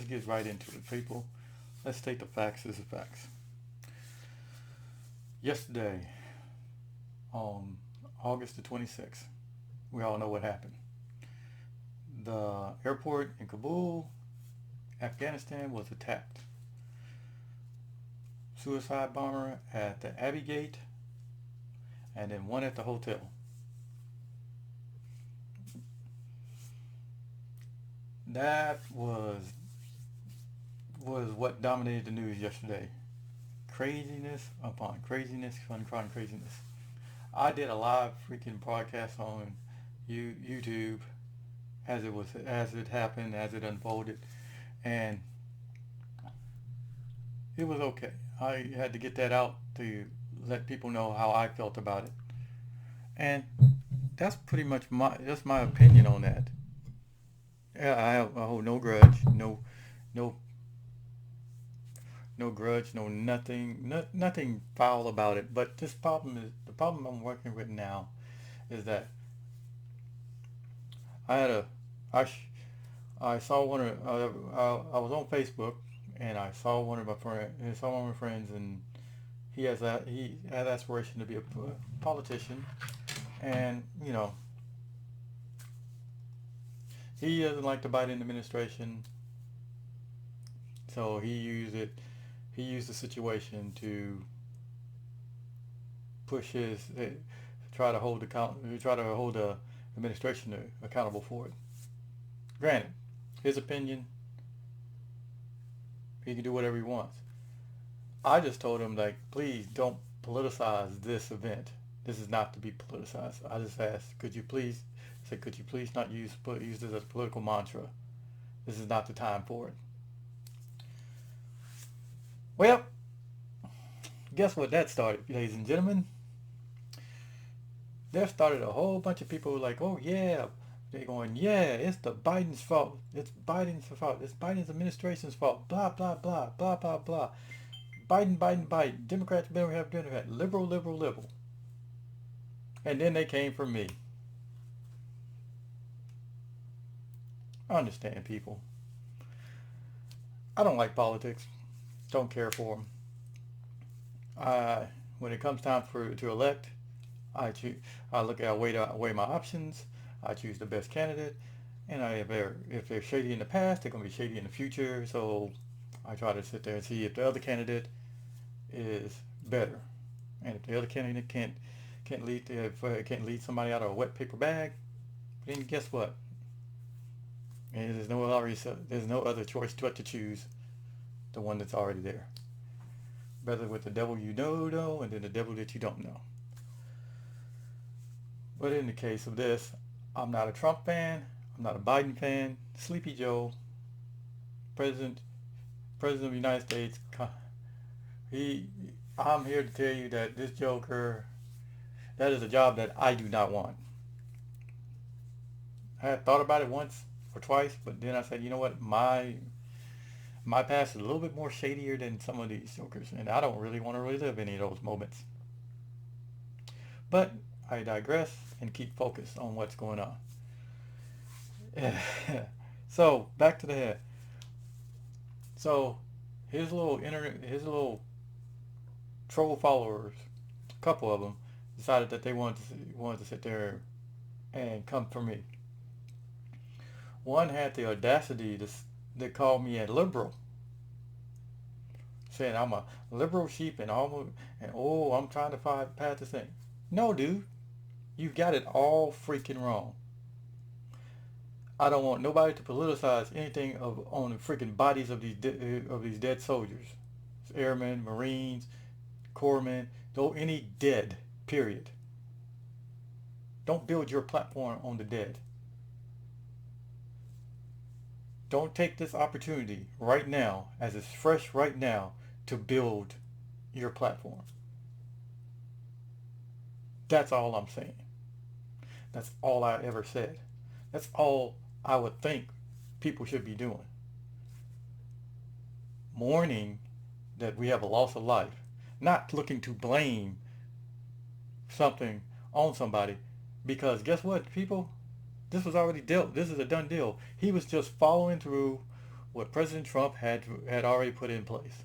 get right into it, people. Let's state the facts as the facts. Yesterday, on August the 26th, we all know what happened. The airport in Kabul, Afghanistan, was attacked. Suicide bomber at the Abbey Gate, and then one at the hotel. That was what dominated the news yesterday. Craziness upon craziness upon craziness. I did a live freaking broadcast on YouTube as it happened, as it unfolded, and it was okay. I had to get that out to let people know how I felt about it, and that's pretty much my opinion on that. Yeah, I hold no grudge, no no grudge, no nothing, nothing foul about it. But the problem I'm working with now is that I had a I sh- I saw one of I was on Facebook and I saw one of my friends, and he has aspiration to be a politician, and he doesn't like the Biden administration, so he used the situation to push try to hold the administration accountable for it. Granted, his opinion, he can do whatever he wants. I just told him, like, please don't politicize this event. This is not to be politicized. I just asked, could you please not use this as a political mantra? This is not the time for it. Well, guess what that started, ladies and gentlemen? There started a whole bunch of people like, oh yeah, they're going, yeah, it's the Biden's fault. It's Biden's fault. It's Biden's administration's fault. Blah blah blah blah blah blah. Biden, Biden, Biden. Democrats, Democrat. Liberal, liberal, liberal. And then they came for me. I understand, people. I don't like politics. Don't care for them. When it comes time to elect, I choose. I weigh my options. I choose the best candidate, and if they're shady in the past, they're going to be shady in the future. So I try to sit there and see if the other candidate is better, and if the other candidate can't lead somebody out of a wet paper bag, then guess what? And there's no other choice but to choose the one that's already there. Better with the devil you know, and then the devil that you don't know. But in the case of this, I'm not a Trump fan. I'm not a Biden fan. Sleepy Joe, president, president of the United States. He, I'm here to tell you that this Joker, that is a job that I do not want. I had thought about it once or twice, but then I said, you know what, my past is a little bit more shadier than some of these Jokers, and I don't really want to relive any of those moments. But I digress and keep focused on what's going on. So back to the head. So his little troll followers, a couple of them, decided that they wanted to sit there and come for me. One had the audacity to call me a liberal, saying I'm a liberal sheep and oh, I'm trying to pass this thing. No, dude, you got it all freaking wrong. I don't want nobody to politicize anything on the freaking bodies of these dead soldiers, airmen, Marines, corpsmen, though any dead. Period. Don't build your platform on the dead. Don't take this opportunity right now, as it's fresh right now, to build your platform. That's all I'm saying. That's all I ever said. That's all I would think people should be doing. Mourning that we have a loss of life, not looking to blame something on somebody, because guess what, people? This was already dealt. This is a done deal. He was just following through what President Trump had already put in place.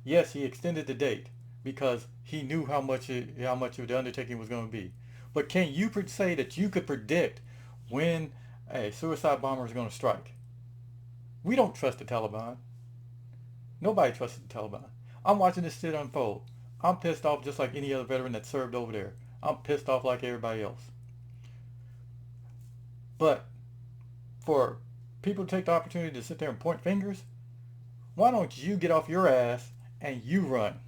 Yes, he extended the date because he knew how much the undertaking was going to be. But can you say that you could predict when a suicide bomber is going to strike? We don't trust the Taliban. Nobody trusts the Taliban. I'm watching this shit unfold. I'm pissed off just like any other veteran that served over there. I'm pissed off like everybody else. But for people to take the opportunity to sit there and point fingers, why don't you get off your ass and you run?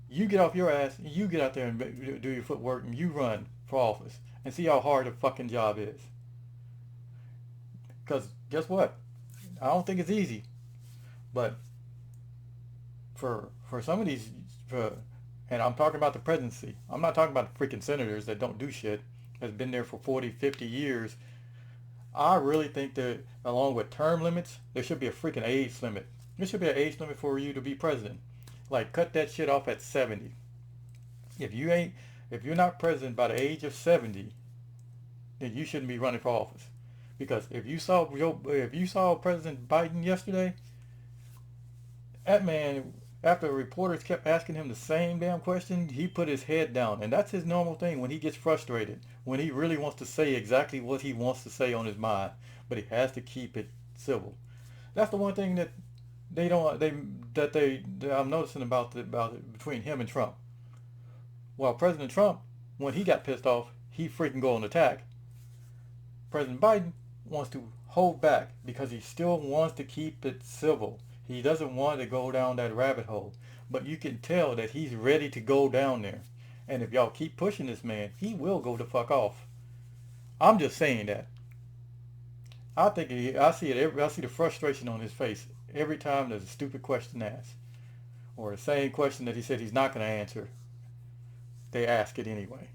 You get off your ass and you get out there and do your footwork and you run for office and see how hard the fucking job is. Because guess what? I don't think it's easy. But for some of these, and I'm talking about the presidency. I'm not talking about the freaking senators that don't do shit, that's been there for 40, 50 years. I really think that along with term limits, there should be a freaking age limit. There should be an age limit for you to be president. Like cut that shit off at 70. If you're not president by the age of 70, then you shouldn't be running for office. Because if you saw President Biden yesterday, that man, after reporters kept asking him the same damn question, he put his head down. And that's his normal thing when he gets frustrated, when he really wants to say exactly what he wants to say on his mind, but he has to keep it civil. That's the one thing that I'm noticing about it between him and Trump. While President Trump, when he got pissed off, he freaking go on attack. President Biden wants to hold back because he still wants to keep it civil. He doesn't want to go down that rabbit hole. But you can tell that he's ready to go down there. And if y'all keep pushing this man, he will go the fuck off. I'm just saying that. I see the frustration on his face every time there's a stupid question asked. Or the same question that he said he's not going to answer. They ask it anyway.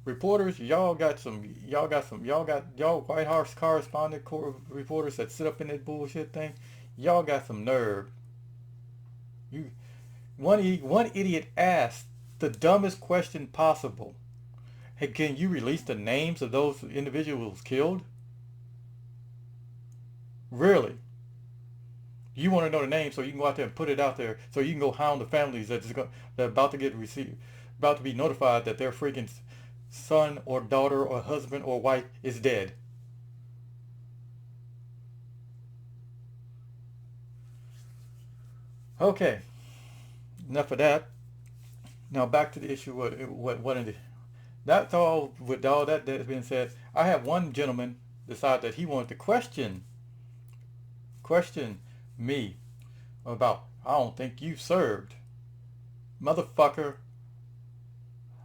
Reporters, y'all White House correspondent reporters that sit up in that bullshit thing. Y'all got some nerve. One idiot asked the dumbest question possible. Hey, can you release the names of those individuals killed? Really? You want to know the names so you can go out there and put it out there so you can go hound the families that are about to be notified that their freaking son or daughter or husband or wife is dead. Okay, enough of that. Now back to the issue. That's all. With all that has been said, I have one gentleman decide that he wanted to question me about, I don't think you served. Motherfucker,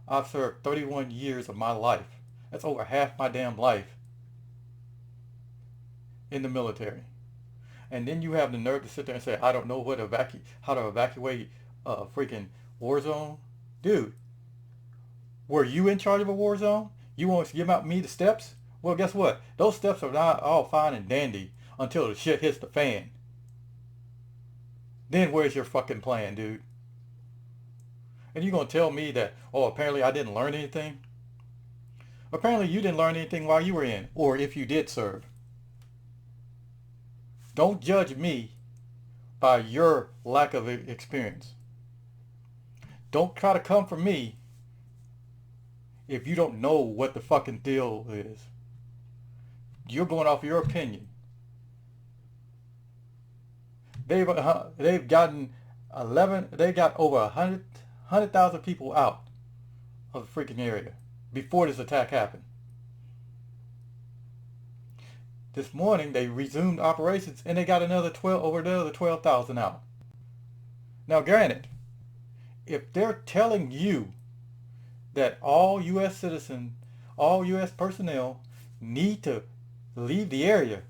I've served 31 years of my life. That's over half my damn life in the military. And then you have the nerve to sit there and say, I don't know how to evacuate a freaking war zone. Dude, were you in charge of a war zone? You want to give out me the steps? Well, guess what? Those steps are not all fine and dandy until the shit hits the fan. Then where's your fucking plan, dude? And you gonna tell me that, oh, apparently I didn't learn anything? Apparently you didn't learn anything while you were in, or if you did serve. Don't judge me by your lack of experience. Don't try to come for me if you don't know what the fucking deal is. You're going off your opinion. They've gotten they got over 100,000 people out of the freaking area before this attack happened. This morning they resumed operations and they got another 12,000 out. Now granted, if they're telling you that all U.S. citizens, all U.S. personnel need to leave the area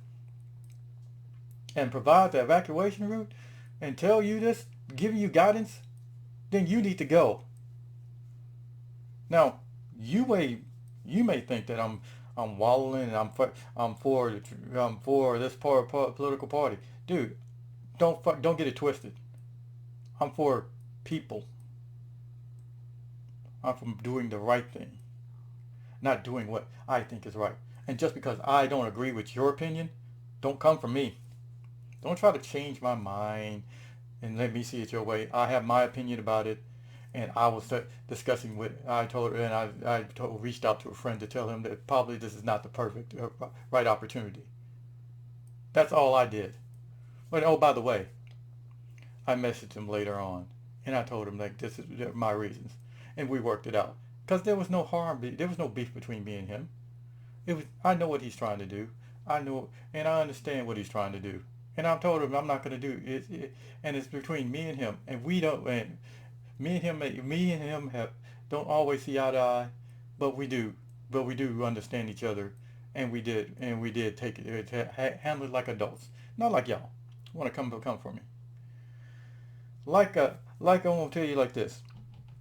and provide the evacuation route and tell you this, giving you guidance, then you need to go. Now, you may think that I'm wallowing and I'm for this political party. Dude, don't get it twisted. I'm for people. I'm for doing the right thing, not doing what I think is right. And just because I don't agree with your opinion Don't come from me. Don't try to change my mind and let me see it your way. I have my opinion about it, and I was discussing with. I told her, and reached out to a friend to tell him that probably this is not the perfect, right opportunity. That's all I did. But oh, by the way, I messaged him later on, and I told him like this is my reasons, and we worked it out. Because there was no harm, there was no beef between me and him. It was. I know what he's trying to do. I know, and I understand what he's trying to do. And I told him I'm not going to do it, and it's between me and him. And we don't. And me and him have don't always see eye to eye, but we do. But we do understand each other, and we did take it, handle it like adults, not like y'all. Want to come for me? Like I want to tell you like this.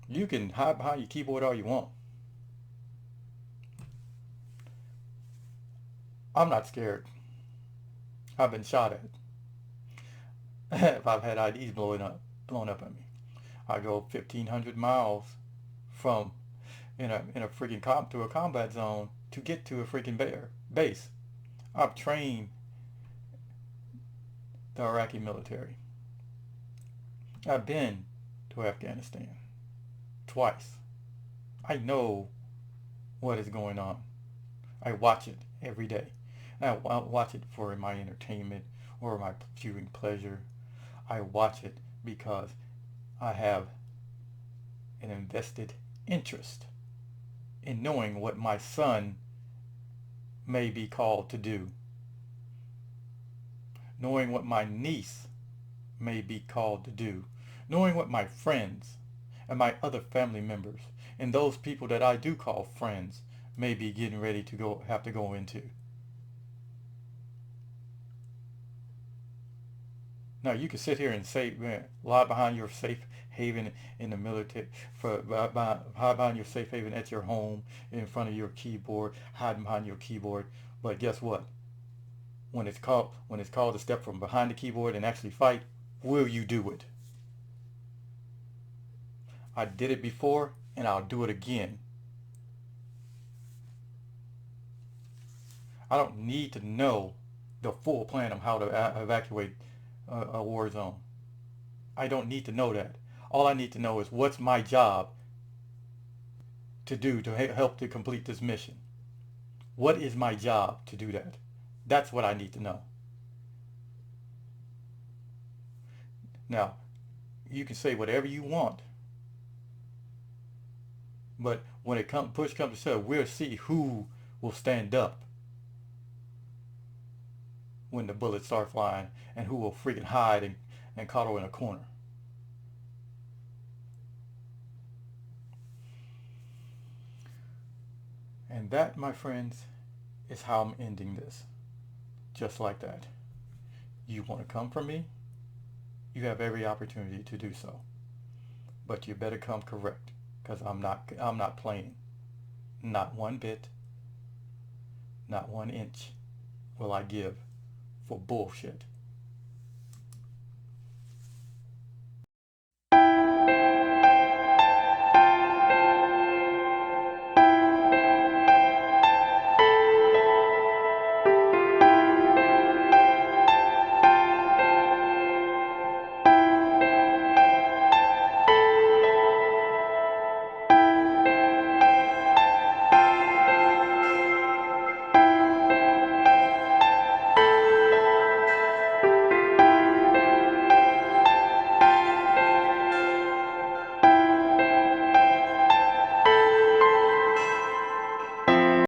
You can hide behind your keyboard all you want. I'm not scared. I've been shot at. If I've had IDs blown up at me. I go 1,500 miles from in a freaking to a combat zone to get to a freaking base. I've trained the Iraqi military. I've been to Afghanistan twice. I know what is going on. I watch it every day. I watch it for my entertainment or my viewing pleasure. I watch it because I have an invested interest in knowing what my son may be called to do, knowing what my niece may be called to do, knowing what my friends and my other family members and those people that I do call friends may be getting ready to have to go into. Now you can sit here and say, man, lie behind your safe haven in the military, hide behind your safe haven at your home, in front of your keyboard, hiding behind your keyboard. But guess what? When it's called to step from behind the keyboard and actually fight, will you do it? I did it before, and I'll do it again. I don't need to know the full plan of how to evacuate a war zone. I don't need to know that. All I need to know is what's my job to do to help to complete this mission. What is my job to do that? That's what I need to know. Now, you can say whatever you want, but when push comes to shove, we'll see who will stand up when the bullets start flying and who will freaking hide and cuddle in a corner. And that, my friends, is how I'm ending this. Just like that. You want to come for me? You have every opportunity to do so. But you better come correct, because I'm not playing. Not one bit, not 1 inch will I give for bullshit.